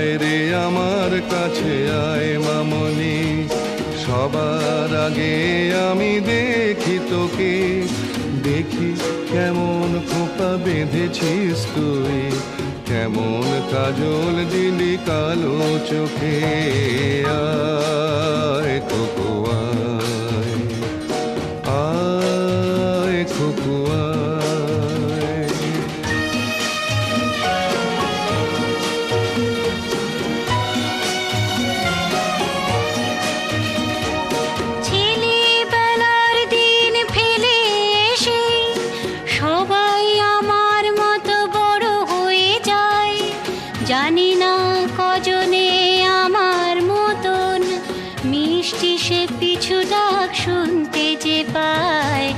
আয় রে আমার কাছে আয় মামনি, সবার আগে আমি দেখি তোকে, দেখি কেমন খোপা বেঁধেছিস তুই, কেমন কাজল দিলি কালো চোখে। আয় খোকো আয়, আয় খোকো আয়। ছেলেবেলার দিন ফেলে এসে সবাই আমার মতো বড় হয়ে যায়, জানি না কজনে আমার মতন মিষ্টি সে পিছু ডাক শুনতে যে পায়।